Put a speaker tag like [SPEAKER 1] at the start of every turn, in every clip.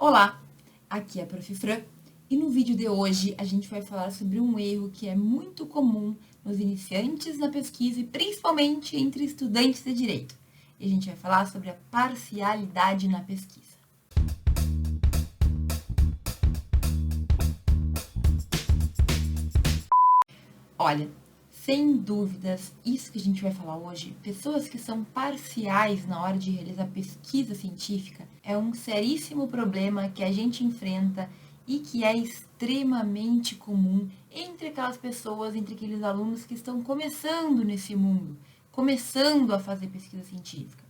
[SPEAKER 1] Olá, aqui é a Prof. Fran e no vídeo de hoje a gente vai falar sobre um erro que é muito comum nos iniciantes na pesquisa e principalmente entre estudantes de direito. E a gente vai falar sobre a parcialidade na pesquisa. Olha, sem dúvidas, isso que a gente vai falar hoje, pessoas que são parciais na hora de realizar pesquisa científica, é um seríssimo problema que a gente enfrenta e que é extremamente comum entre aquelas pessoas, entre aqueles alunos que estão começando nesse mundo, começando a fazer pesquisa científica.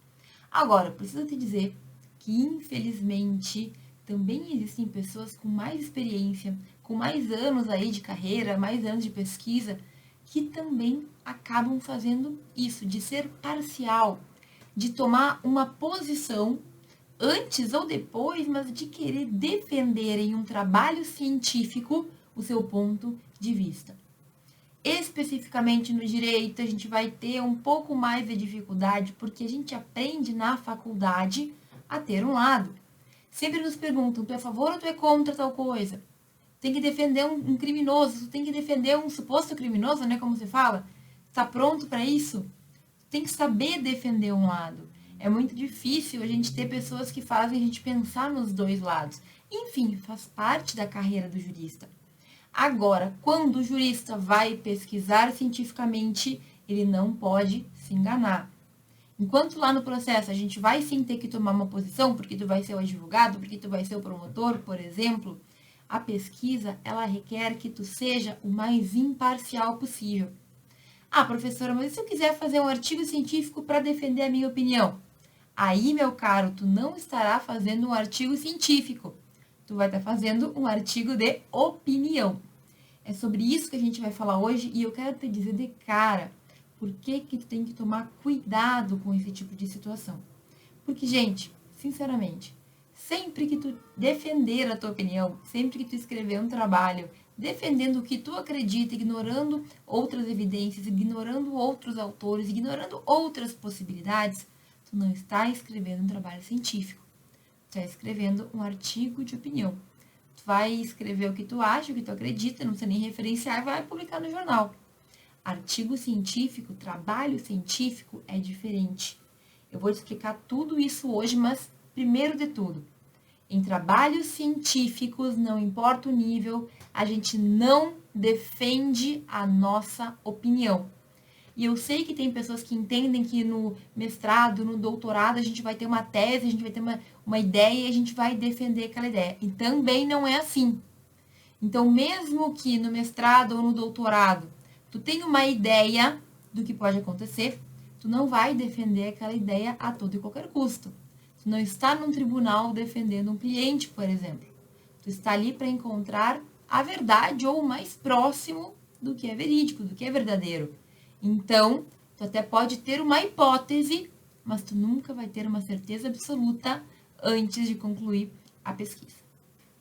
[SPEAKER 1] Agora, preciso te dizer que, infelizmente, também existem pessoas com mais experiência, com mais anos aí de carreira, mais anos de pesquisa, que também acabam fazendo isso, de ser parcial, de tomar uma posição antes ou depois, mas de querer defender em um trabalho científico o seu ponto de vista. Especificamente no direito, a gente vai ter um pouco mais de dificuldade, porque a gente aprende na faculdade a ter um lado. Sempre nos perguntam, tu é a favor ou tu é contra tal coisa? Tem que defender um criminoso, tu tem que defender um suposto criminoso, né, como se fala? Está pronto para isso? Tem que saber defender um lado. É muito difícil a gente ter pessoas que fazem a gente pensar nos dois lados. Enfim, faz parte da carreira do jurista. Agora, quando o jurista vai pesquisar cientificamente, ele não pode se enganar. Enquanto lá no processo a gente vai sim ter que tomar uma posição, porque tu vai ser o advogado, porque tu vai ser o promotor, por exemplo, a pesquisa, ela requer que tu seja o mais imparcial possível. Ah, professora, mas e se eu quiser fazer um artigo científico para defender a minha opinião? Aí, meu caro, tu não estará fazendo um artigo científico. Tu vai estar fazendo um artigo de opinião. É sobre isso que a gente vai falar hoje e eu quero te dizer de cara por que tu tem que tomar cuidado com esse tipo de situação. Porque, gente, sinceramente, sempre que tu defender a tua opinião, sempre que tu escrever um trabalho defendendo o que tu acredita, ignorando outras evidências, ignorando outros autores, ignorando outras possibilidades, tu não está escrevendo um trabalho científico. Tu está escrevendo um artigo de opinião. Tu vai escrever o que tu acha, o que tu acredita, não precisa nem referenciar e vai publicar no jornal. Artigo científico, trabalho científico é diferente. Eu vou te explicar tudo isso hoje, mas primeiro de tudo, em trabalhos científicos, não importa o nível, a gente não defende a nossa opinião. E eu sei que tem pessoas que entendem que no mestrado, no doutorado, a gente vai ter uma tese, a gente vai ter uma ideia e a gente vai defender aquela ideia. E também não é assim. Então, mesmo que no mestrado ou no doutorado, tu tenha uma ideia do que pode acontecer, tu não vai defender aquela ideia a todo e qualquer custo. Tu não está num tribunal defendendo um cliente, por exemplo. Tu está ali para encontrar a verdade ou o mais próximo do que é verídico, do que é verdadeiro. Então, tu até pode ter uma hipótese, mas tu nunca vai ter uma certeza absoluta antes de concluir a pesquisa.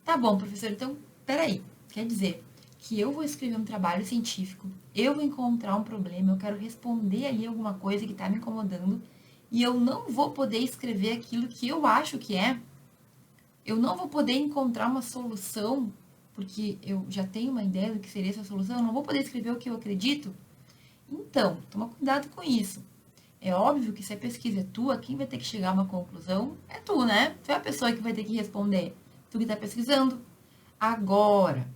[SPEAKER 1] Tá bom, professor, então, peraí. Quer dizer que eu vou escrever um trabalho científico, eu vou encontrar um problema, eu quero responder ali alguma coisa que está me incomodando, e eu não vou poder escrever aquilo que eu acho que é, eu não vou poder encontrar uma solução, porque eu já tenho uma ideia do que seria essa solução, eu não vou poder escrever o que eu acredito. Então, toma cuidado com isso. É óbvio que se a pesquisa é tua, quem vai ter que chegar a uma conclusão é tu, né? Tu é a pessoa que vai ter que responder. Tu que está pesquisando. Agora,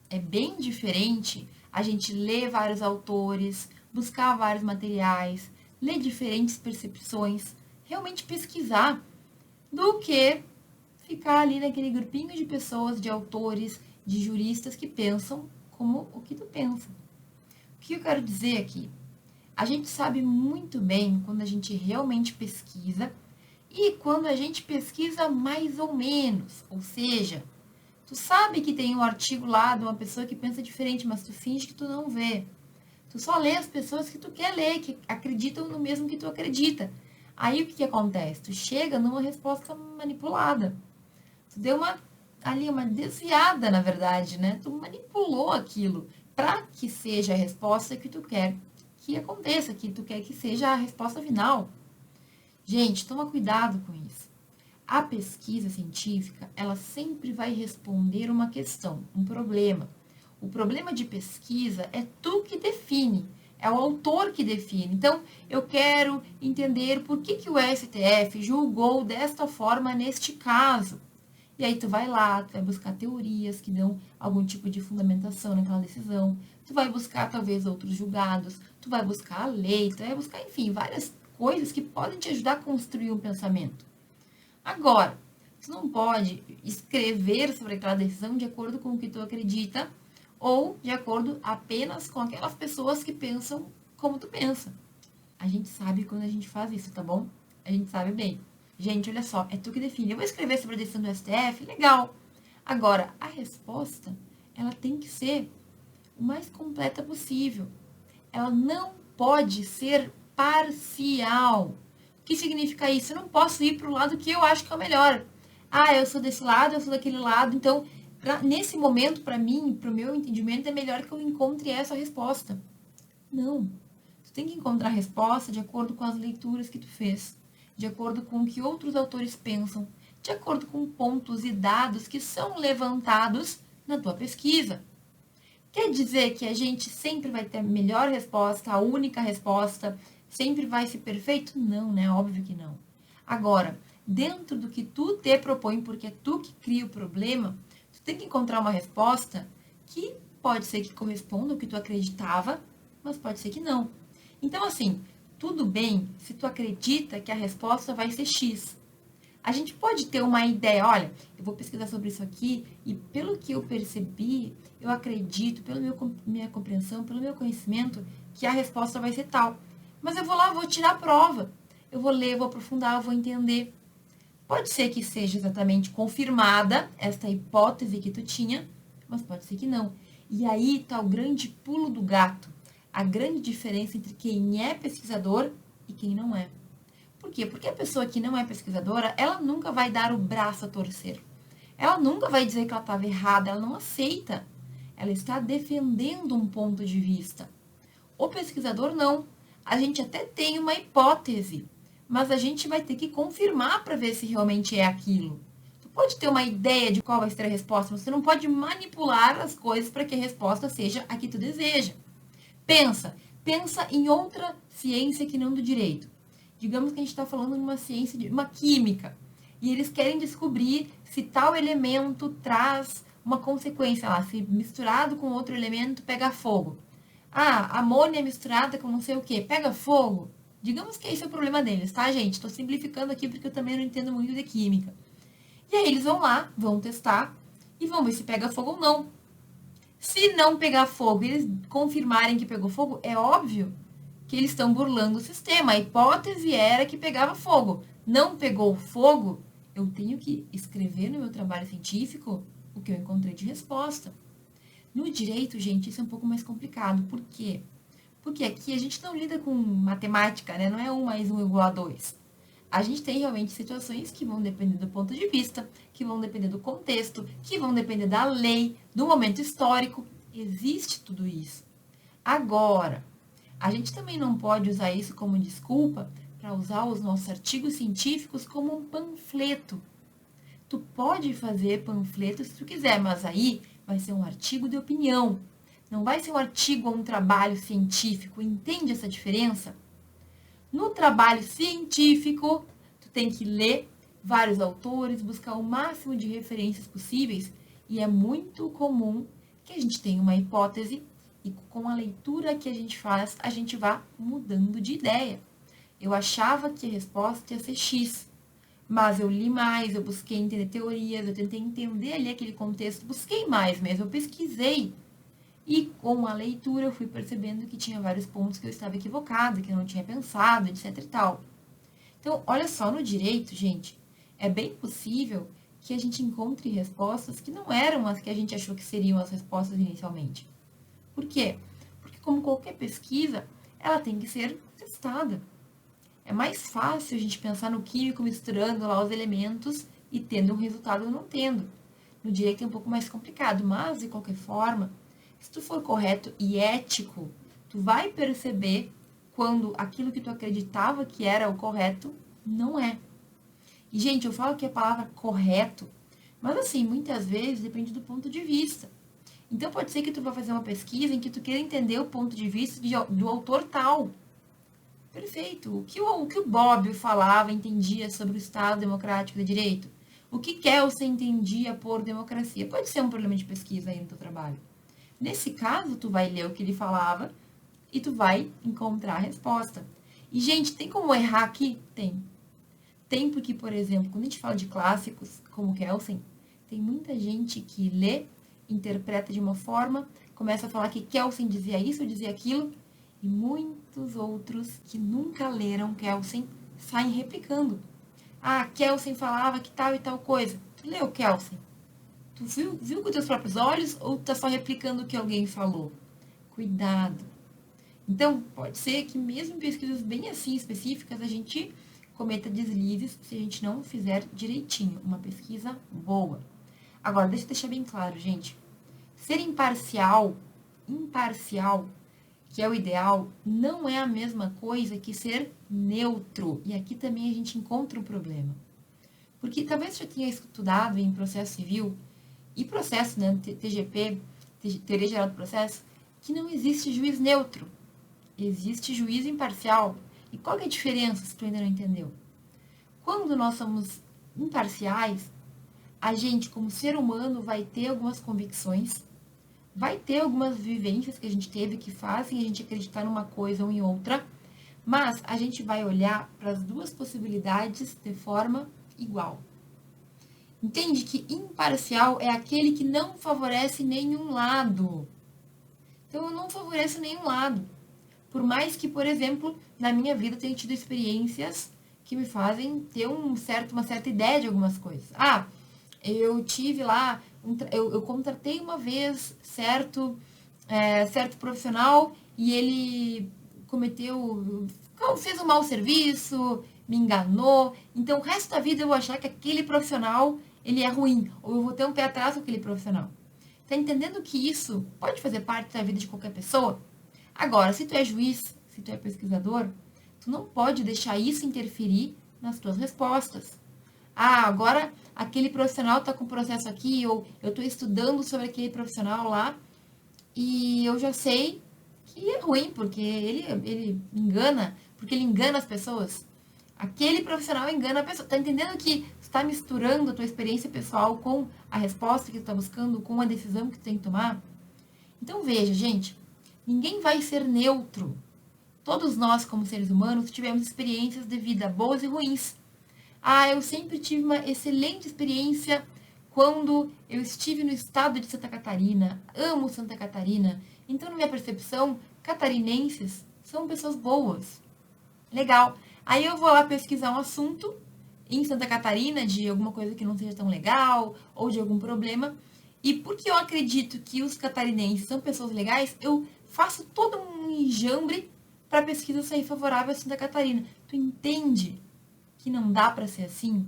[SPEAKER 1] é bem diferente a gente ler vários autores, buscar vários materiais, ler diferentes percepções, realmente pesquisar, do que ficar ali naquele grupinho de pessoas, de autores, de juristas que pensam como o que tu pensa. O que eu quero dizer aqui? A gente sabe muito bem quando a gente realmente pesquisa e quando a gente pesquisa mais ou menos. Ou seja, tu sabe que tem um artigo lá de uma pessoa que pensa diferente, mas tu finge que tu não vê. Tu só lê as pessoas que tu quer ler, que acreditam no mesmo que tu acredita. Aí o que acontece? Tu chega numa resposta manipulada. Tu deu uma desviada, na verdade, né? Tu manipulou aquilo para que seja a resposta que tu quer que aconteça, que tu quer que seja a resposta final. Gente, toma cuidado com isso. A pesquisa científica, ela sempre vai responder uma questão, um problema. O problema de pesquisa é tu que define, é o autor que define. Então, eu quero entender por que o STF julgou desta forma neste caso. E aí tu vai lá, tu vai buscar teorias que dão algum tipo de fundamentação naquela decisão, tu vai buscar talvez outros julgados, tu vai buscar a lei, tu vai buscar, enfim, várias coisas que podem te ajudar a construir um pensamento. Agora, tu não pode escrever sobre aquela decisão de acordo com o que tu acredita ou de acordo apenas com aquelas pessoas que pensam como tu pensa. A gente sabe quando a gente faz isso, tá bom? A gente sabe bem. Gente, olha só, é tu que define. Eu vou escrever sobre a decisão do STF, legal. Agora, a resposta, ela tem que ser o mais completa possível. Ela não pode ser parcial. O que significa isso? Eu não posso ir para o lado que eu acho que é o melhor. Ah, eu sou desse lado, eu sou daquele lado. Então, nesse momento, para mim, para o meu entendimento, é melhor que eu encontre essa resposta. Não. Tu tem que encontrar a resposta de acordo com as leituras que tu fez, de acordo com o que outros autores pensam, de acordo com pontos e dados que são levantados na tua pesquisa. Quer dizer que a gente sempre vai ter a melhor resposta, a única resposta, sempre vai ser perfeito? Não, né? Óbvio que não. Agora, dentro do que tu te propõe, porque é tu que cria o problema, tu tem que encontrar uma resposta que pode ser que corresponda ao que tu acreditava, mas pode ser que não. Então, assim, tudo bem se tu acredita que a resposta vai ser X. A gente pode ter uma ideia, olha, eu vou pesquisar sobre isso aqui e pelo que eu percebi, eu acredito, pela minha compreensão, pelo meu conhecimento, que a resposta vai ser tal. Mas eu vou lá, vou tirar a prova. Eu vou ler, vou aprofundar, vou entender. Pode ser que seja exatamente confirmada esta hipótese que tu tinha, mas pode ser que não. E aí está o grande pulo do gato, a grande diferença entre quem é pesquisador e quem não é. Por quê? Porque a pessoa que não é pesquisadora, ela nunca vai dar o braço a torcer. Ela nunca vai dizer que ela estava errada, ela não aceita. Ela está defendendo um ponto de vista. O pesquisador não. A gente até tem uma hipótese, mas a gente vai ter que confirmar para ver se realmente é aquilo. Tu pode ter uma ideia de qual vai ser a resposta, mas você não pode manipular as coisas para que a resposta seja a que tu deseja. Pensa em outra ciência que não do direito. Digamos que a gente está falando de uma ciência, de uma química, e eles querem descobrir se tal elemento traz uma consequência lá, se misturado com outro elemento pega fogo. Ah, amônia misturada com não sei o que, pega fogo. Digamos que esse é o problema deles, tá, gente? Estou simplificando aqui porque eu também não entendo muito de química. E aí eles vão lá, vão testar e vão ver se pega fogo ou não. Se não pegar fogo e eles confirmarem que pegou fogo, é óbvio que eles estão burlando o sistema. A hipótese era que pegava fogo. Não pegou fogo, eu tenho que escrever no meu trabalho científico o que eu encontrei de resposta. No direito, gente, isso é um pouco mais complicado. Por quê? Porque aqui a gente não lida com matemática, né? Não é 1 mais 1 igual a 2. A gente tem realmente situações que vão depender do ponto de vista, que vão depender do contexto, que vão depender da lei, do momento histórico. Existe tudo isso. Agora, a gente também não pode usar isso como desculpa para usar os nossos artigos científicos como um panfleto. Tu pode fazer panfleto se tu quiser, mas aí vai ser um artigo de opinião. Não vai ser um artigo ou um trabalho científico. Entende essa diferença? No trabalho científico, tu tem que ler vários autores, buscar o máximo de referências possíveis, e é muito comum que a gente tenha uma hipótese e com a leitura que a gente faz, a gente vá mudando de ideia. Eu achava que a resposta ia ser X, mas eu li mais, eu busquei entender teorias, eu tentei entender ali aquele contexto, busquei mais mesmo, eu pesquisei. E com a leitura eu fui percebendo que tinha vários pontos que eu estava equivocada, que eu não tinha pensado, etc e tal. Então, olha só, no direito, gente, é bem possível que a gente encontre respostas que não eram as que a gente achou que seriam as respostas inicialmente. Por quê? Porque como qualquer pesquisa, ela tem que ser testada. É mais fácil a gente pensar no químico misturando lá os elementos e tendo um resultado ou não tendo. No direito é um pouco mais complicado, mas de qualquer forma, se tu for correto e ético, tu vai perceber quando aquilo que tu acreditava que era o correto não é. E, gente, eu falo que a palavra correto, mas assim, muitas vezes depende do ponto de vista. Então, pode ser que tu vá fazer uma pesquisa em que tu queira entender o ponto de vista do autor tal. Perfeito. O que o Bobbio falava, entendia sobre o Estado Democrático de Direito? O que Kelsen entendia por democracia? Pode ser um problema de pesquisa aí no teu trabalho. Nesse caso, tu vai ler o que ele falava e tu vai encontrar a resposta. E, gente, tem como errar aqui? Tem. Tem porque, por exemplo, quando a gente fala de clássicos, como Kelsen, tem muita gente que lê, interpreta de uma forma, começa a falar que Kelsen dizia isso ou dizia aquilo, e muitos outros que nunca leram Kelsen saem replicando. Ah, Kelsen falava que tal e tal coisa. Tu leu Kelsen? Tu viu com teus próprios olhos ou tu tá só replicando o que alguém falou? Cuidado. Então, pode ser que mesmo em pesquisas bem assim específicas, a gente cometa deslizes se a gente não fizer direitinho, uma pesquisa boa. Agora, deixa eu deixar bem claro, gente. Ser imparcial, que é o ideal, não é a mesma coisa que ser neutro. E aqui também a gente encontra um problema. Porque talvez você já tenha estudado em processo civil e processo, né, TGP, Teoria Geral do Processo, que não existe juiz neutro. Existe juiz imparcial. E qual que é a diferença, se tu ainda não entendeu? Quando nós somos imparciais, a gente, como ser humano, vai ter algumas convicções, vai ter algumas vivências que a gente teve que fazem a gente acreditar numa coisa ou em outra, mas a gente vai olhar para as duas possibilidades de forma igual. Entende que imparcial é aquele que não favorece nenhum lado. Então, eu não favoreço nenhum lado. Por mais que, por exemplo, na minha vida eu tenha tido experiências que me fazem ter uma certa ideia de algumas coisas. Ah, eu tive lá, eu contratei uma vez certo profissional e ele fez um mau serviço, me enganou. Então, o resto da vida eu vou achar que aquele profissional, ele é ruim. Ou eu vou ter um pé atrás com aquele profissional. Tá entendendo que isso pode fazer parte da vida de qualquer pessoa? Agora, se tu é juiz, se tu é pesquisador, tu não pode deixar isso interferir nas tuas respostas. Ah, agora aquele profissional está com processo aqui, ou eu estou estudando sobre aquele profissional lá, e eu já sei que é ruim, porque ele engana, porque ele engana as pessoas. Aquele profissional engana a pessoa. Tá entendendo que está misturando a tua experiência pessoal com a resposta que tu está buscando, com a decisão que tu tem que tomar? Então veja, gente, ninguém vai ser neutro. Todos nós, como seres humanos, tivemos experiências de vida boas e ruins. Ah, eu sempre tive uma excelente experiência quando eu estive no estado de Santa Catarina. Amo Santa Catarina. Então, na minha percepção, catarinenses são pessoas boas. Legal. Aí eu vou lá pesquisar um assunto em Santa Catarina de alguma coisa que não seja tão legal ou de algum problema. E porque eu acredito que os catarinenses são pessoas legais, eu faço todo um enjambre para a pesquisa sair favorável a Santa Catarina. Tu entende que não dá para ser assim?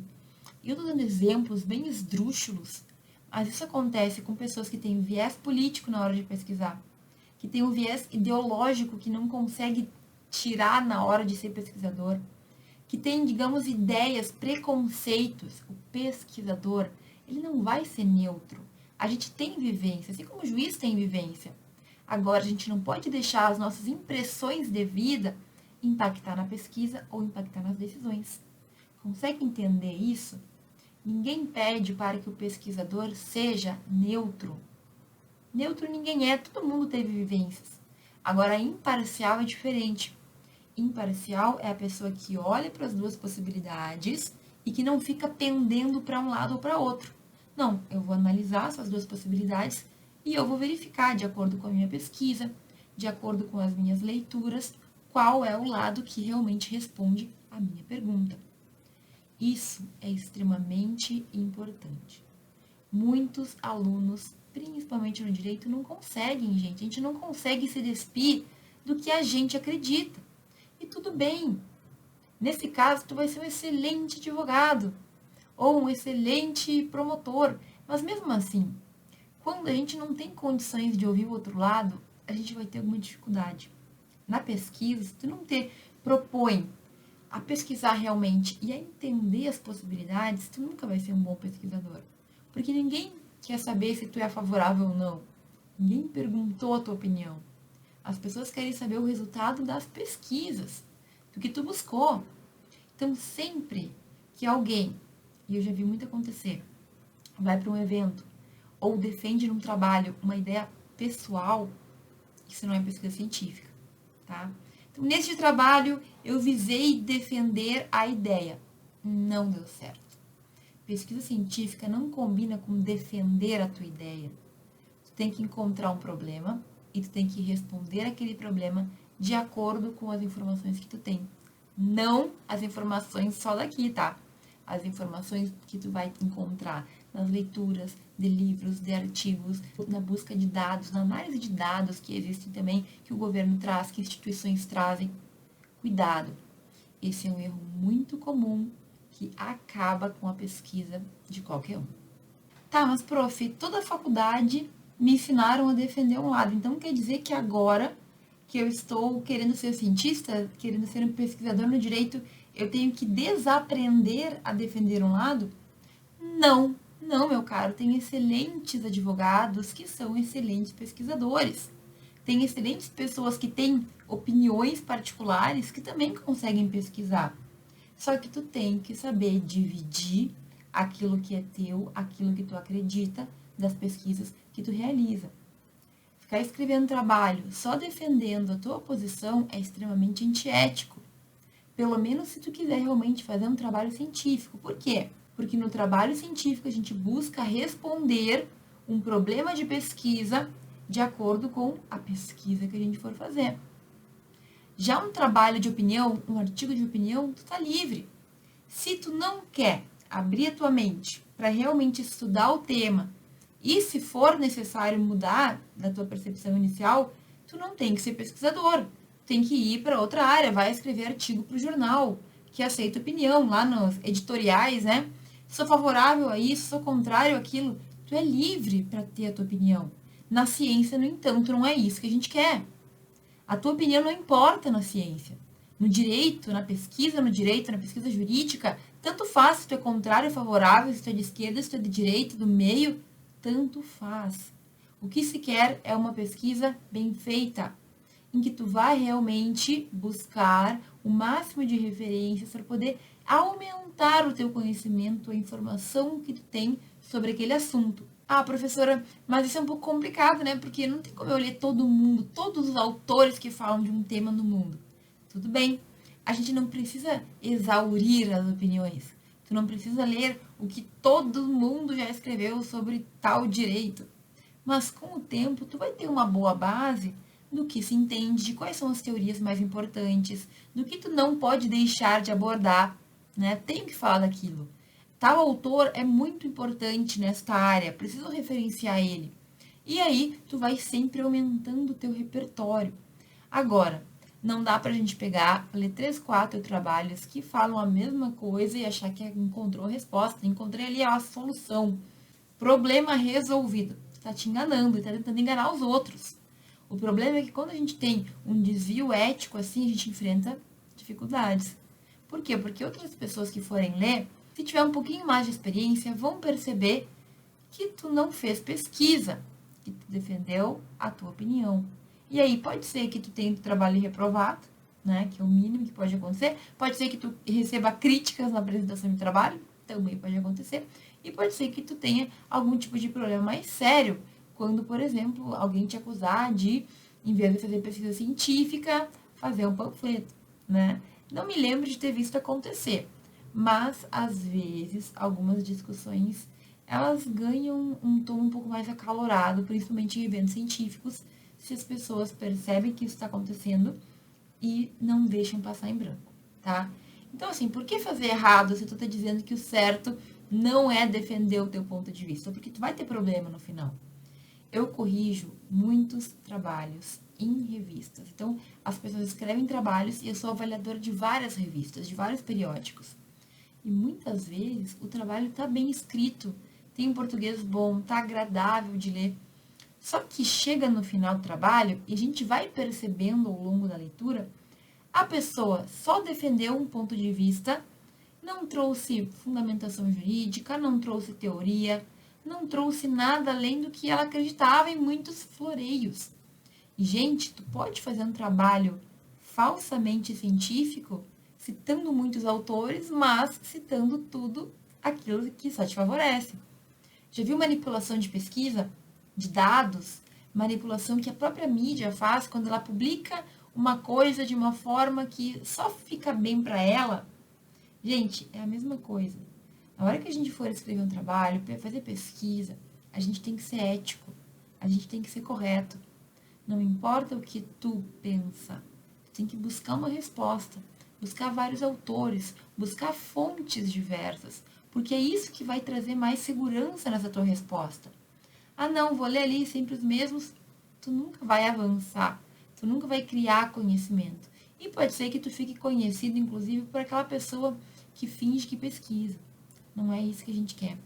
[SPEAKER 1] E eu tô dando exemplos bem esdrúxulos, mas isso acontece com pessoas que têm viés político na hora de pesquisar, que têm um viés ideológico que não consegue tirar na hora de ser pesquisador, que tem, digamos, ideias, preconceitos. O pesquisador, ele não vai ser neutro. A gente tem vivência, assim como o juiz tem vivência. Agora, a gente não pode deixar as nossas impressões de vida impactar na pesquisa ou impactar nas decisões. Consegue entender isso? Ninguém pede para que o pesquisador seja neutro. Neutro ninguém é, todo mundo teve vivências. Agora, imparcial é diferente. Imparcial é a pessoa que olha para as duas possibilidades e que não fica pendendo para um lado ou para outro. Não, eu vou analisar essas duas possibilidades e eu vou verificar, de acordo com a minha pesquisa, de acordo com as minhas leituras, qual é o lado que realmente responde à minha pergunta. Isso é extremamente importante. Muitos alunos, principalmente no direito, não conseguem, gente. A gente não consegue se despir do que a gente acredita. E tudo bem. Nesse caso, tu vai ser um excelente advogado ou um excelente promotor. Mas mesmo assim, quando a gente não tem condições de ouvir o outro lado, a gente vai ter alguma dificuldade. Na pesquisa, se tu não propõe a pesquisar realmente e a entender as possibilidades, tu nunca vai ser um bom pesquisador. Porque ninguém quer saber se tu é favorável ou não. Ninguém perguntou a tua opinião. As pessoas querem saber o resultado das pesquisas, do que tu buscou. Então, sempre que alguém, e eu já vi muito acontecer, vai para um evento ou defende num trabalho uma ideia pessoal, isso não é pesquisa científica, tá? Então, nesse trabalho, eu visei defender a ideia. Não deu certo. Pesquisa científica não combina com defender a tua ideia. Tu tem que encontrar um problema e tu tem que responder aquele problema de acordo com as informações que tu tem. Não as informações só daqui, tá? As informações que tu vai encontrar nas leituras de livros, de artigos, na busca de dados, na análise de dados que existem também, que o governo traz, que instituições trazem. Cuidado! Esse é um erro muito comum que acaba com a pesquisa de qualquer um. Tá, mas prof, toda a faculdade me ensinaram a defender um lado. Então quer dizer que agora que eu estou querendo ser cientista, querendo ser um pesquisador no direito, eu tenho que desaprender a defender um lado? Não, não, meu caro. Tem excelentes advogados que são excelentes pesquisadores. Tem excelentes pessoas que têm opiniões particulares que também conseguem pesquisar. Só que tu tem que saber dividir aquilo que é teu, aquilo que tu acredita, das pesquisas que tu realiza. Ficar escrevendo trabalho só defendendo a tua posição é extremamente antiético. Pelo menos se tu quiser realmente fazer um trabalho científico. Por quê? Porque no trabalho científico a gente busca responder um problema de pesquisa de acordo com a pesquisa que a gente for fazer. Já um trabalho de opinião, um artigo de opinião, tu tá livre. Se tu não quer abrir a tua mente para realmente estudar o tema e se for necessário mudar da tua percepção inicial, tu não tem que ser pesquisador. Tem que ir para outra área, vai escrever artigo para o jornal, que aceita opinião, lá nos editoriais, né? Sou favorável a isso, sou contrário àquilo. Tu é livre para ter a tua opinião. Na ciência, no entanto, não é isso que a gente quer. A tua opinião não importa na ciência. No direito, na pesquisa jurídica, tanto faz se tu é contrário ou favorável, se tu é de esquerda, se tu é de direita, do meio, tanto faz. O que se quer é uma pesquisa bem feita, em que tu vai realmente buscar o máximo de referências para poder aumentar o teu conhecimento, a informação que tu tem sobre aquele assunto. Ah, professora, mas isso é um pouco complicado, né? Porque não tem como eu ler todo mundo, todos os autores que falam de um tema no mundo. Tudo bem, a gente não precisa exaurir as opiniões. Tu não precisa ler o que todo mundo já escreveu sobre tal direito. Mas com o tempo, tu vai ter uma boa base do que se entende, de quais são as teorias mais importantes, do que tu não pode deixar de abordar, né? Tem que falar daquilo. Tal autor é muito importante nesta área, preciso referenciar ele. E aí, tu vai sempre aumentando o teu repertório. Agora, não dá pra gente pegar, ler 3, 4 trabalhos que falam a mesma coisa e achar que encontrou a resposta. Encontrei ali a solução. Problema resolvido. Tá te enganando e tá tentando enganar os outros. O problema é que quando a gente tem um desvio ético assim, a gente enfrenta dificuldades. Por quê? Porque outras pessoas que forem ler, se tiver um pouquinho mais de experiência, vão perceber que tu não fez pesquisa, que tu defendeu a tua opinião. E aí pode ser que tu tenha o trabalho reprovado, né, que é o mínimo que pode acontecer. Pode ser que tu receba críticas na apresentação de trabalho, também pode acontecer. E pode ser que tu tenha algum tipo de problema mais sério, quando, por exemplo, alguém te acusar de, em vez de fazer pesquisa científica, fazer um panfleto, né? Não me lembro de ter visto acontecer, mas às vezes algumas discussões elas ganham um tom um pouco mais acalorado, principalmente em eventos científicos, se as pessoas percebem que isso está acontecendo e não deixam passar em branco, tá? Então, assim, por que fazer errado se tu tá dizendo que o certo não é defender o teu ponto de vista? Porque tu vai ter problema no final. Eu corrijo muitos trabalhos em revistas. Então, as pessoas escrevem trabalhos e eu sou avaliadora de várias revistas, de vários periódicos. E muitas vezes o trabalho está bem escrito, tem um português bom, está agradável de ler. Só que chega no final do trabalho e a gente vai percebendo ao longo da leitura A pessoa só defendeu um ponto de vista, não trouxe fundamentação jurídica, não trouxe teoria, não trouxe nada além do que ela acreditava em muitos floreios. E, gente, tu pode fazer um trabalho falsamente científico, citando muitos autores, mas citando tudo aquilo que só te favorece. Já viu manipulação de pesquisa, de dados, manipulação que a própria mídia faz quando ela publica uma coisa de uma forma que só fica bem para ela? Gente, é a mesma coisa. Na hora que a gente for escrever um trabalho, fazer pesquisa, a gente tem que ser ético, a gente tem que ser correto. Não importa o que tu pensa, tu tem que buscar uma resposta, buscar vários autores, buscar fontes diversas, porque é isso que vai trazer mais segurança nessa tua resposta. Ah, não, vou ler ali sempre os mesmos. Tu nunca vai avançar, tu nunca vai criar conhecimento. E pode ser que tu fique conhecido, inclusive, por aquela pessoa que finge que pesquisa. Não é isso que a gente quer,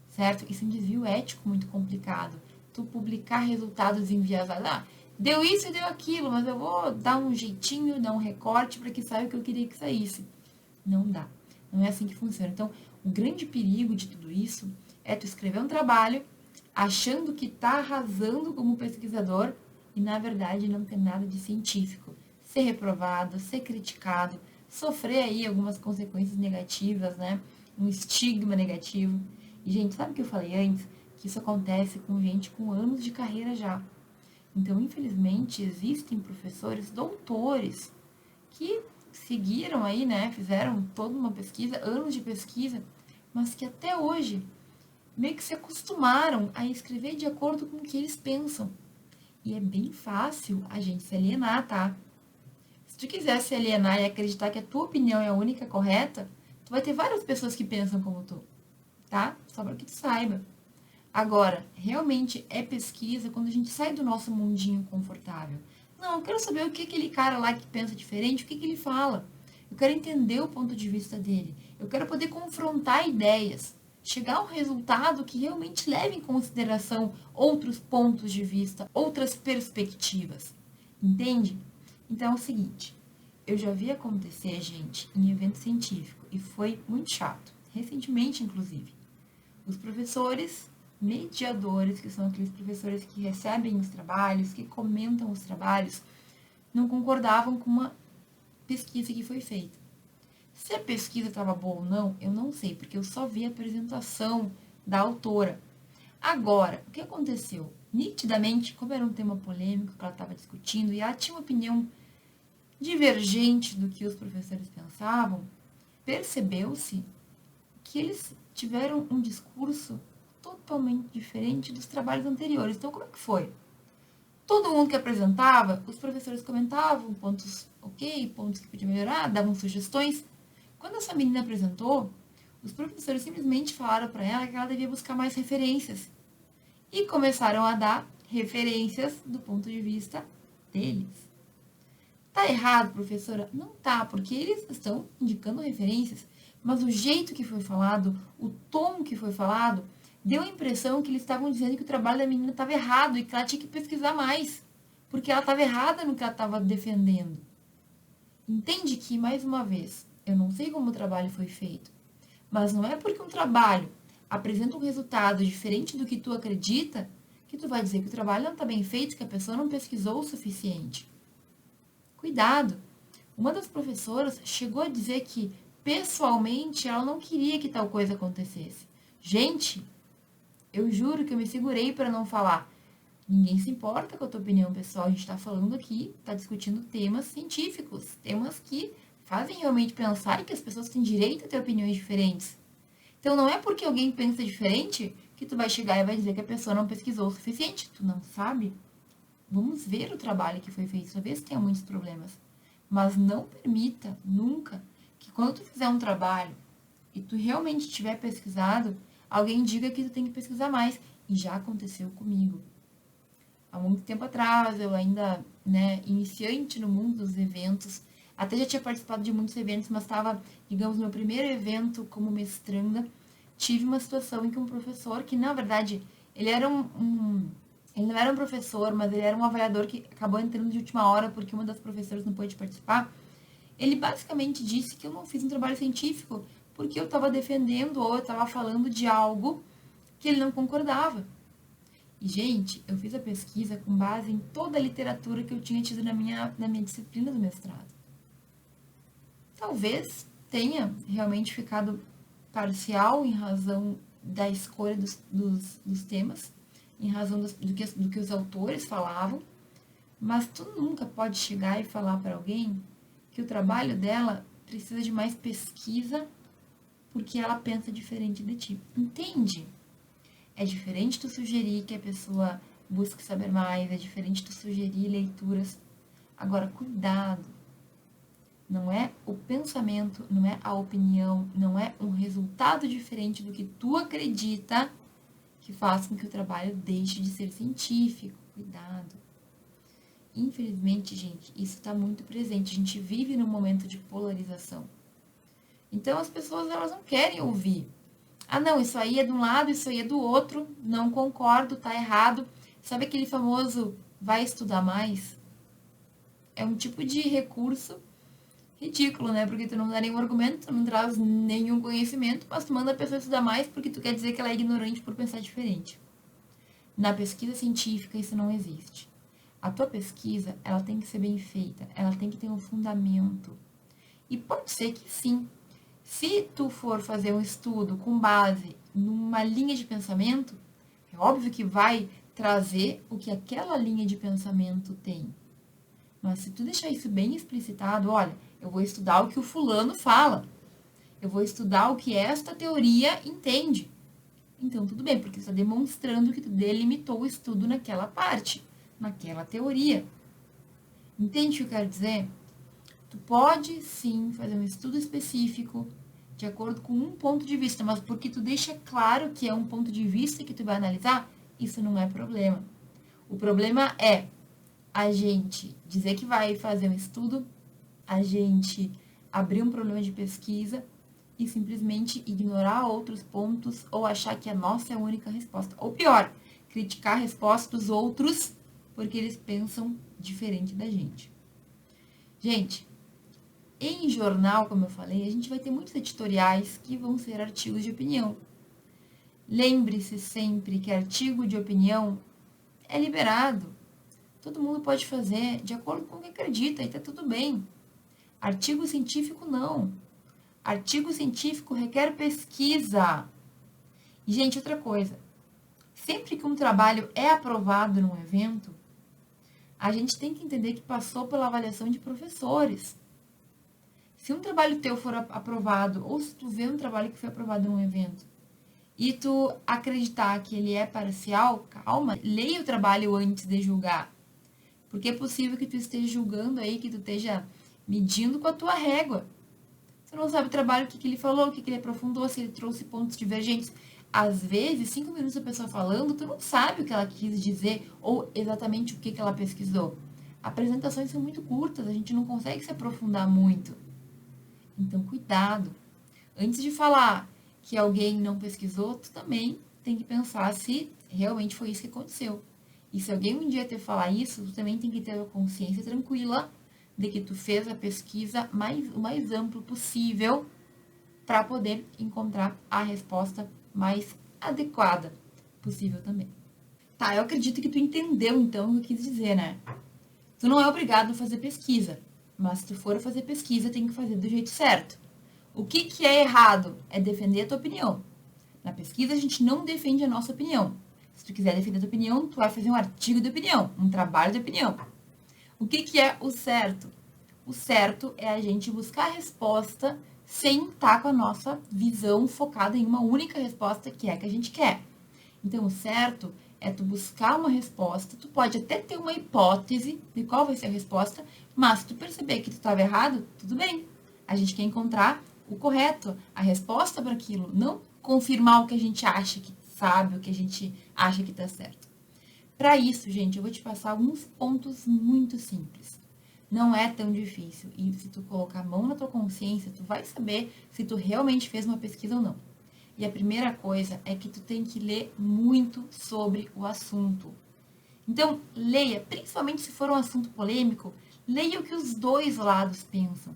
[SPEAKER 1] certo? Isso é um desvio ético muito complicado. Tu publicar resultados enviesados. Ah, deu isso e deu aquilo, mas eu vou dar um jeitinho, dar um recorte para que saia o que eu queria que saísse. Não dá. Não é assim que funciona. Então, o grande perigo de tudo isso é tu escrever um trabalho achando que está arrasando como pesquisador e, na verdade, não ter nada de científico. Ser reprovado, ser criticado, sofrer aí algumas consequências negativas, né? Um estigma negativo. E, gente, sabe o que eu falei antes? Que isso acontece com gente com anos de carreira já. Então, infelizmente, existem professores, doutores, que seguiram aí, né? Fizeram toda uma pesquisa, anos de pesquisa, mas que até hoje meio que se acostumaram a escrever de acordo com o que eles pensam. E é bem fácil a gente se alienar, tá? Se tu quiser se alienar e acreditar que a tua opinião é a única correta, tu vai ter várias pessoas que pensam como tu, tá? Só para que tu saiba. Agora, realmente é pesquisa quando a gente sai do nosso mundinho confortável. Não, eu quero saber o que aquele cara lá que pensa diferente, o que ele fala. Eu quero entender o ponto de vista dele. Eu quero poder confrontar ideias. Chegar a um resultado que realmente leve em consideração outros pontos de vista, outras perspectivas. Entende? Então é o seguinte, eu já vi acontecer, gente, em evento científico e foi muito chato. Recentemente, inclusive. Os professores mediadores, que são aqueles professores que recebem os trabalhos, que comentam os trabalhos, não concordavam com uma pesquisa que foi feita. Se a pesquisa estava boa ou não, eu não sei, porque eu só vi a apresentação da autora. Agora, o que aconteceu? Nitidamente, como era um tema polêmico que ela estava discutindo e ela tinha uma opinião divergente do que os professores pensavam, percebeu-se que eles tiveram um discurso totalmente diferente dos trabalhos anteriores. Então, como é que foi? Todo mundo que apresentava, os professores comentavam pontos ok, pontos que podiam melhorar, davam sugestões. Quando essa menina apresentou, os professores simplesmente falaram para ela que ela devia buscar mais referências. E começaram a dar referências do ponto de vista deles. Tá errado, professora? Não tá, porque eles estão indicando referências, mas o jeito que foi falado, o tom que foi falado, deu a impressão que eles estavam dizendo que o trabalho da menina estava errado e que ela tinha que pesquisar mais, porque ela estava errada no que ela estava defendendo. Entende que, mais uma vez, eu não sei como o trabalho foi feito, mas não é porque um trabalho apresenta um resultado diferente do que tu acredita que tu vai dizer que o trabalho não está bem feito, que a pessoa não pesquisou o suficiente. Cuidado! Uma das professoras chegou a dizer que, pessoalmente, ela não queria que tal coisa acontecesse. Gente, eu juro que eu me segurei para não falar. Ninguém se importa com a tua opinião pessoal. A gente está falando aqui, está discutindo temas científicos, temas que fazem realmente pensar e que as pessoas têm direito a ter opiniões diferentes. Então, não é porque alguém pensa diferente que tu vai chegar e vai dizer que a pessoa não pesquisou o suficiente. Tu não sabe? Vamos ver o trabalho que foi feito, talvez tenha muitos problemas. Mas não permita nunca que quando tu fizer um trabalho e tu realmente tiver pesquisado, alguém diga que tu tem que pesquisar mais. E já aconteceu comigo. Há muito tempo atrás, eu ainda, iniciante no mundo dos eventos, até já tinha participado de muitos eventos, mas estava, digamos, no meu primeiro evento como mestranda, tive uma situação em que um professor, que na verdade, ele era ele não era um professor, mas ele era um avaliador que acabou entrando de última hora porque uma das professoras não pôde participar. Ele basicamente disse que eu não fiz um trabalho científico porque eu estava defendendo ou eu estava falando de algo que ele não concordava. E, gente, eu fiz a pesquisa com base em toda a literatura que eu tinha tido na minha disciplina do mestrado. Talvez tenha realmente ficado parcial em razão da escolha dos temas, em razão do que os autores falavam, mas tu nunca pode chegar e falar para alguém que o trabalho dela precisa de mais pesquisa porque ela pensa diferente de ti. Entende? É diferente tu sugerir que a pessoa busque saber mais, é diferente tu sugerir leituras. Agora, cuidado. Não é o pensamento, não é a opinião, não é um resultado diferente do que tu acredita que faz com que o trabalho deixe de ser científico. Cuidado. Infelizmente, gente, isso está muito presente. A gente vive num momento de polarização. Então, as pessoas, elas não querem ouvir. Ah, não, isso aí é de um lado, isso aí é do outro, não concordo, tá errado. Sabe aquele famoso vai estudar mais? É um tipo de recurso ridículo, né? Porque tu não dá nenhum argumento, tu não traz nenhum conhecimento, mas tu manda a pessoa estudar mais porque tu quer dizer que ela é ignorante por pensar diferente. Na pesquisa científica, isso não existe. A tua pesquisa, ela tem que ser bem feita, ela tem que ter um fundamento. E pode ser que sim, se tu for fazer um estudo com base numa linha de pensamento, é óbvio que vai trazer o que aquela linha de pensamento tem. Mas se tu deixar isso bem explicitado, olha, eu vou estudar o que o fulano fala, eu vou estudar o que esta teoria entende. Então, tudo bem, porque tu está demonstrando que tu delimitou o estudo naquela parte, naquela teoria. Entende o que eu quero dizer? Tu pode, sim, fazer um estudo específico de acordo com um ponto de vista, mas porque tu deixa claro que é um ponto de vista que tu vai analisar, isso não é problema. O problema é a gente dizer que vai fazer um estudo, a gente abrir um problema de pesquisa e simplesmente ignorar outros pontos ou achar que a nossa é a única resposta. Ou pior, criticar a resposta dos outros porque eles pensam diferente da gente. Gente, em jornal, como eu falei, a gente vai ter muitos editoriais que vão ser artigos de opinião. Lembre-se sempre que artigo de opinião é liberado. Todo mundo pode fazer de acordo com o que acredita e tá tudo bem. Artigo científico não. Artigo científico requer pesquisa. E, gente, outra coisa. Sempre que um trabalho é aprovado num evento, a gente tem que entender que passou pela avaliação de professores. Se um trabalho teu for aprovado, ou se tu vê um trabalho que foi aprovado num evento, e tu acreditar que ele é parcial, calma, leia o trabalho antes de julgar. Porque é possível que tu esteja julgando aí, que tu esteja medindo com a tua régua. Você não sabe o trabalho, o que ele falou, o que ele aprofundou, se ele trouxe pontos divergentes. Às vezes, 5 minutos a pessoa falando, tu não sabe o que ela quis dizer ou exatamente o que ela pesquisou. Apresentações são muito curtas, a gente não consegue se aprofundar muito. Então, cuidado. Antes de falar que alguém não pesquisou, tu também tem que pensar se realmente foi isso que aconteceu. E se alguém um dia te falar isso, tu também tem que ter a consciência tranquila de que tu fez a pesquisa o mais amplo possível para poder encontrar a resposta mais adequada possível também. Tá, eu acredito que tu entendeu então o que eu quis dizer, né? Tu não é obrigado a fazer pesquisa, mas se tu for fazer pesquisa, tem que fazer do jeito certo. O que é errado é defender a tua opinião. Na pesquisa, a gente não defende a nossa opinião. Se tu quiser defender a tua opinião, tu vai fazer um artigo de opinião, um trabalho de opinião. O que é o certo? O certo é a gente buscar a resposta sem estar com a nossa visão focada em uma única resposta que é a que a gente quer. Então, o certo é tu buscar uma resposta, tu pode até ter uma hipótese de qual vai ser a resposta, mas se tu perceber que tu estava errado, tudo bem. A gente quer encontrar o correto, a resposta para aquilo, não confirmar o que a gente acha que sabe, o que a gente acha que está certo. Para isso, gente, eu vou te passar alguns pontos muito simples. Não é tão difícil. E se tu colocar a mão na tua consciência, tu vai saber se tu realmente fez uma pesquisa ou não. E a primeira coisa é que tu tem que ler muito sobre o assunto. Então, leia, principalmente se for um assunto polêmico, leia o que os dois lados pensam.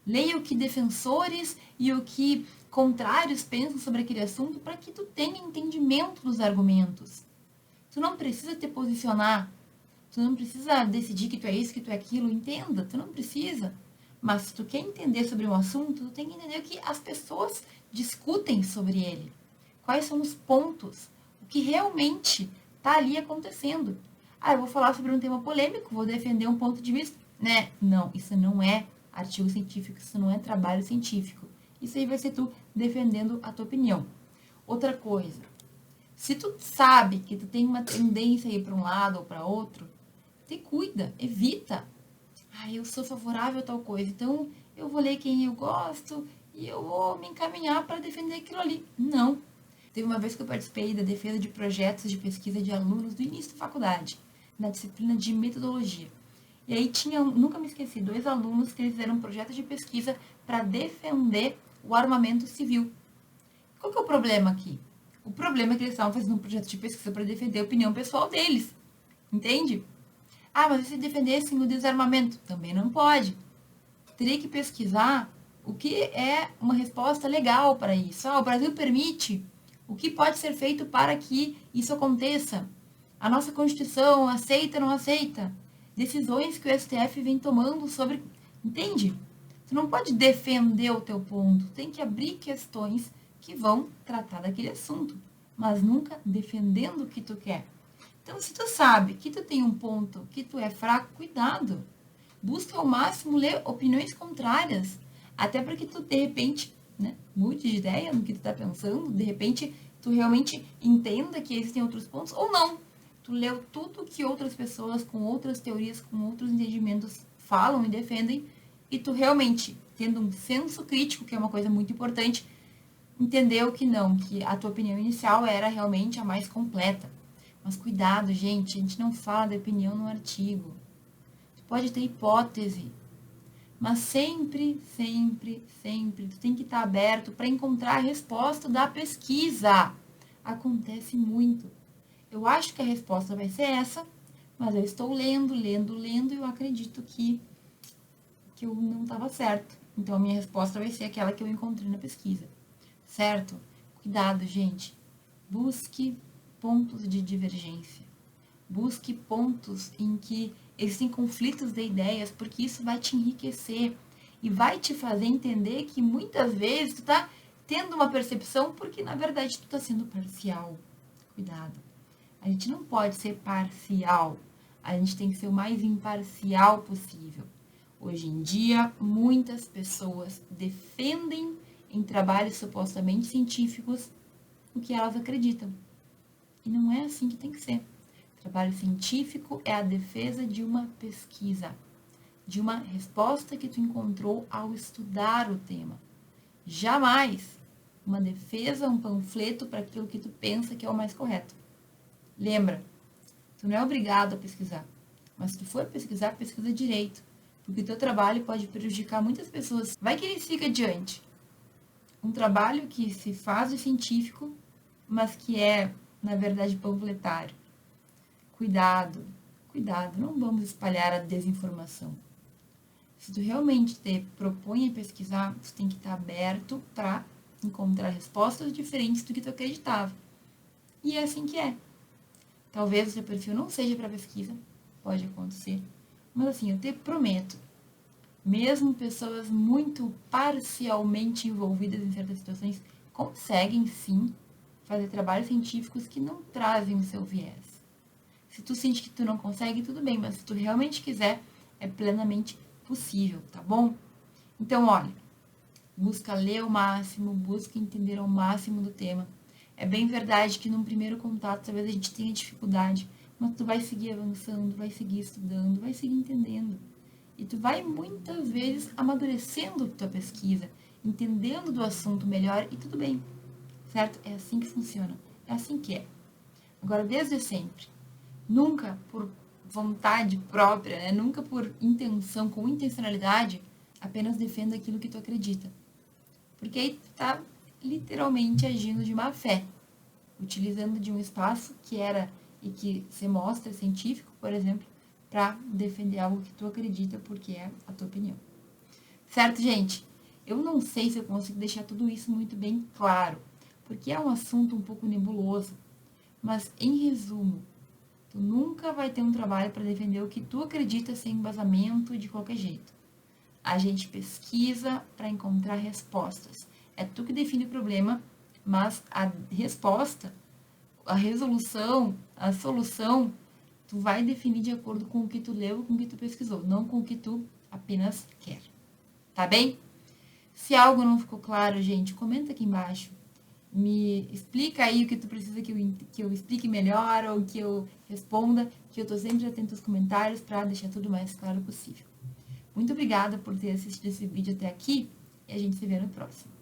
[SPEAKER 1] Leia o que defensores e o que contrários pensam sobre aquele assunto para que tu tenha entendimento dos argumentos. Tu não precisa te posicionar. Tu não precisa decidir que tu é isso, que tu é aquilo. Entenda, tu não precisa. Mas se tu quer entender sobre um assunto, tu tem que entender o que as pessoas discutem sobre ele. Quais são os pontos, o que realmente está ali acontecendo. Ah, eu vou falar sobre um tema polêmico, vou defender um ponto de vista, né? Não, isso não é artigo científico, isso não é trabalho científico. Isso aí vai ser tu defendendo a tua opinião. Outra coisa, se tu sabe que tu tem uma tendência a ir para um lado ou para outro, te cuida, evita. Ah, eu sou favorável a tal coisa, então eu vou ler quem eu gosto e eu vou me encaminhar para defender aquilo ali. Não. Teve uma vez que eu participei da defesa de projetos de pesquisa de alunos do início da faculdade, na disciplina de metodologia. E aí nunca me esqueci, 2 alunos que eles fizeram um projeto de pesquisa para defender o armamento civil. Qual que é o problema aqui? O problema é que eles estavam fazendo um projeto de pesquisa para defender a opinião pessoal deles. Entende? Ah, mas e se defendessem o desarmamento? Também não pode. Teria que pesquisar o que é uma resposta legal para isso. Ah, o Brasil permite. O que pode ser feito para que isso aconteça? A nossa Constituição aceita ou não aceita? Decisões que o STF vem tomando sobre... Entende? Tu não pode defender o teu ponto. Tem que abrir questões que vão tratar daquele assunto, mas nunca defendendo o que tu quer. Então, se tu sabe que tu tem um ponto que tu é fraco, cuidado. Busca ao máximo ler opiniões contrárias, até para que tu, de repente, né, mude de ideia no que tu tá pensando, de repente, tu realmente entenda que existem outros pontos, ou não. Tu leu tudo que outras pessoas, com outras teorias, com outros entendimentos, falam e defendem, e tu realmente, tendo um senso crítico, que é uma coisa muito importante, entendeu que não, que a tua opinião inicial era realmente a mais completa. Mas cuidado, gente, a gente não fala da opinião no artigo. Tu pode ter hipótese, mas sempre, sempre, sempre, tu tem que estar aberto para encontrar a resposta da pesquisa. Acontece muito. Eu acho que a resposta vai ser essa, mas eu estou lendo, lendo, lendo e eu acredito que eu não estava certo. Então a minha resposta vai ser aquela que eu encontrei na pesquisa. Certo? Cuidado, gente. Busque pontos de divergência. Busque pontos em que existem conflitos de ideias, porque isso vai te enriquecer e vai te fazer entender que muitas vezes tu está tendo uma percepção porque na verdade tu está sendo parcial. Cuidado. A gente não pode ser parcial. A gente tem que ser o mais imparcial possível. Hoje em dia, muitas pessoas defendem em trabalhos supostamente científicos o que elas acreditam. E não é assim que tem que ser. Trabalho científico é a defesa de uma pesquisa, de uma resposta que tu encontrou ao estudar o tema. Jamais uma defesa, um panfleto para aquilo que tu pensa que é o mais correto. Lembra, tu não é obrigado a pesquisar, mas se tu for pesquisar, pesquisa direito, porque o teu trabalho pode prejudicar muitas pessoas. Vai que ele siga adiante. Um trabalho que se faz de científico, mas que é, na verdade, panfletário. Cuidado, cuidado, não vamos espalhar a desinformação. Se tu realmente te propõe a pesquisar, tu tem que estar aberto para encontrar respostas diferentes do que tu acreditava. E é assim que é. Talvez o seu perfil não seja para pesquisa, pode acontecer. Mas assim, eu te prometo, mesmo pessoas muito parcialmente envolvidas em certas situações conseguem sim fazer trabalhos científicos que não trazem o seu viés. Se tu sente que tu não consegue, tudo bem, mas se tu realmente quiser, é plenamente possível, tá bom? Então, olha, busca ler ao máximo, busca entender ao máximo do tema. É bem verdade que num primeiro contato, talvez a gente tenha dificuldade, mas tu vai seguir avançando, vai seguir estudando, vai seguir entendendo. E tu vai muitas vezes amadurecendo tua pesquisa, entendendo do assunto melhor e tudo bem, certo? É assim que funciona, é assim que é. Agora, desde sempre, nunca por vontade própria, né? Nunca por intenção, com intencionalidade, apenas defenda aquilo que tu acredita. Porque aí tu tá literalmente agindo de má fé, utilizando de um espaço que era e que se mostra científico, por exemplo, para defender algo que tu acredita porque é a tua opinião. Certo, gente? Eu não sei se eu consigo deixar tudo isso muito bem claro, porque é um assunto um pouco nebuloso. Mas, em resumo, tu nunca vai ter um trabalho para defender o que tu acredita sem embasamento de qualquer jeito. A gente pesquisa para encontrar respostas. É tu que define o problema, mas a resposta, a resolução, a solução, tu vai definir de acordo com o que tu leu, com o que tu pesquisou, não com o que tu apenas quer. Tá bem? Se algo não ficou claro, gente, comenta aqui embaixo. Me explica aí o que tu precisa que eu explique melhor ou que eu responda, que eu tô sempre atento aos comentários para deixar tudo o mais claro possível. Muito obrigada por ter assistido esse vídeo até aqui e a gente se vê no próximo.